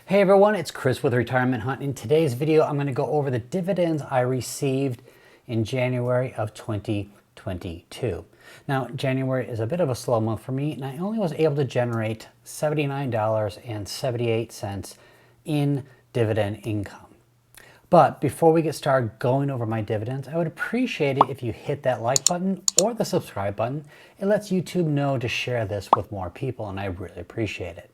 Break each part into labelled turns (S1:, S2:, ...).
S1: Hey everyone, it's Chris with Retirement Hunt. In today's video, I'm going to go over the dividends I received in January of 2022. Now, January is a bit of a slow month for me, and I only was able to generate $79.78 in dividend income. But before we get started going over my dividends, I would appreciate it if you hit that like button or the subscribe button. It lets YouTube know to share this with more people, and I really appreciate it.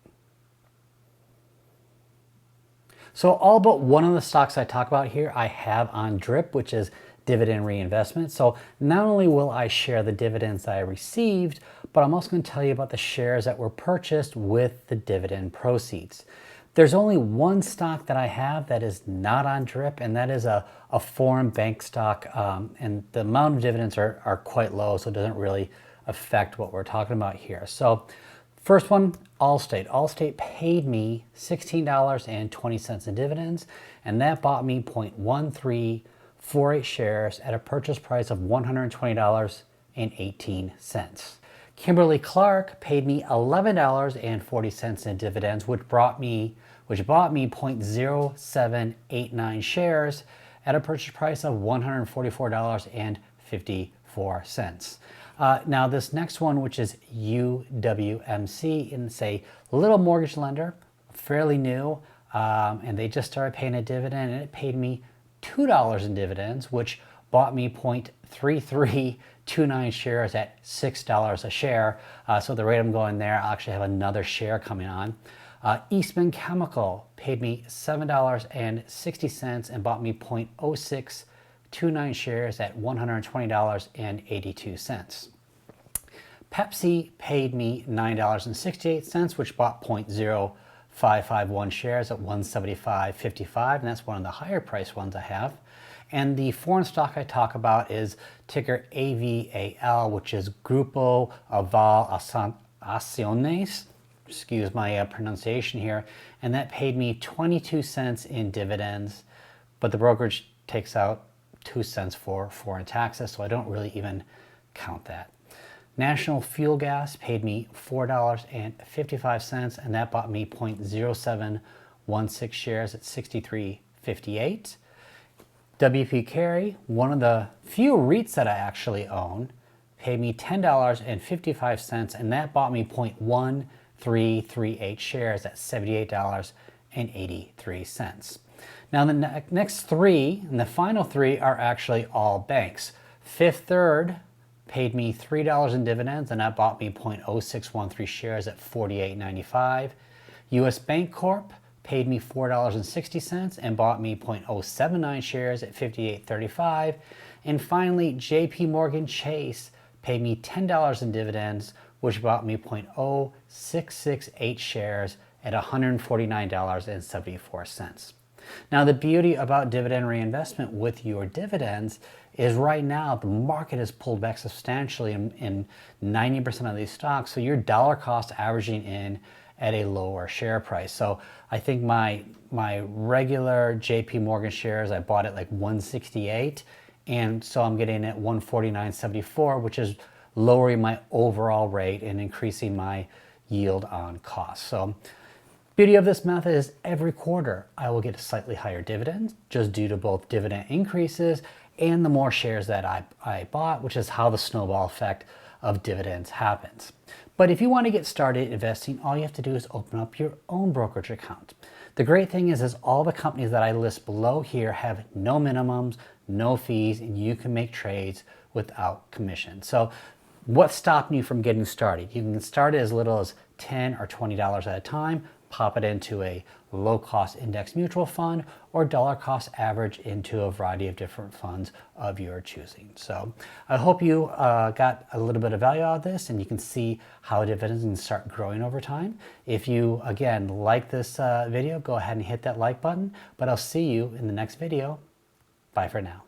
S1: So all but one of the stocks I talk about here I have on DRIP, which is dividend reinvestment. So not only will I share the dividends that I received, but I'm also going to tell you about the shares that were purchased with the dividend proceeds. There's only one stock that I have that is not on DRIP, and that is a foreign bank stock, and the amount of dividends are quite low, so it doesn't really affect what we're talking about here. So first one, Allstate. Allstate paid me $16.20 in dividends, and that bought me 0.1348 shares at a purchase price of $120.18. Kimberly Clark paid me $11.40 in dividends, which bought me 0.0789 shares at a purchase price of $144.54. Now this next one, which is UWMC, and it's a little mortgage lender, fairly new, and they just started paying a dividend, and it paid me $2 in dividends, which bought me 0.3329 shares at $6 a share. So the rate I'm going there, I'll actually have another share coming on. Eastman Chemical paid me $7.60 and bought me 0.0629 shares at $120.82. Pepsi paid me $9.68, which bought 0.0551 shares at $175.55, and that's one of the higher price ones I have. And the foreign stock I talk about is ticker AVAL, which is Grupo Aval Acciones. Excuse my pronunciation here. And that paid me 22 cents in dividends, but the brokerage takes out 2 cents for foreign taxes, so I don't really even count that. National Fuel Gas paid me $4.55, and that bought me 0.0716 shares at $63.58. WP Carey, one of the few REITs that I actually own, paid me $10.55, and that bought me 0.1338 shares at $78.83. Now the next three, and the final three, are actually all banks. Fifth Third paid me $3 in dividends, and that bought me 0.0613 shares at $48.95. US Bank Corp paid me $4.60 and bought me 0.079 shares at $58.35. And finally, JP Morgan Chase paid me $10 in dividends, which bought me 0.0668 shares at $149.74. Now, the beauty about dividend reinvestment with your dividends is right now the market has pulled back substantially in 90% of these stocks, so your dollar cost averaging in at a lower share price. So I think my regular JP Morgan shares, I bought at like 168, and so I'm getting at 149.74, which is lowering my overall rate and increasing my yield on cost. So beauty of this method is every quarter I will get a slightly higher dividend, just due to both dividend increases and the more shares that I bought, which is how the snowball effect of dividends happens. But if you want to get started investing, all you have to do is open up your own brokerage account. The great thing is all the companies that I list below here have no minimums, no fees, and you can make trades without commission. So what's stopping you from getting started? You can start as little as $10 or $20 at a time, pop it into a low-cost index mutual fund, or dollar cost average into a variety of different funds of your choosing. So I hope you got a little bit of value out of this, and you can see how dividends can start growing over time. If you, again, like this video, go ahead and hit that like button, but I'll see you in the next video. Bye for now.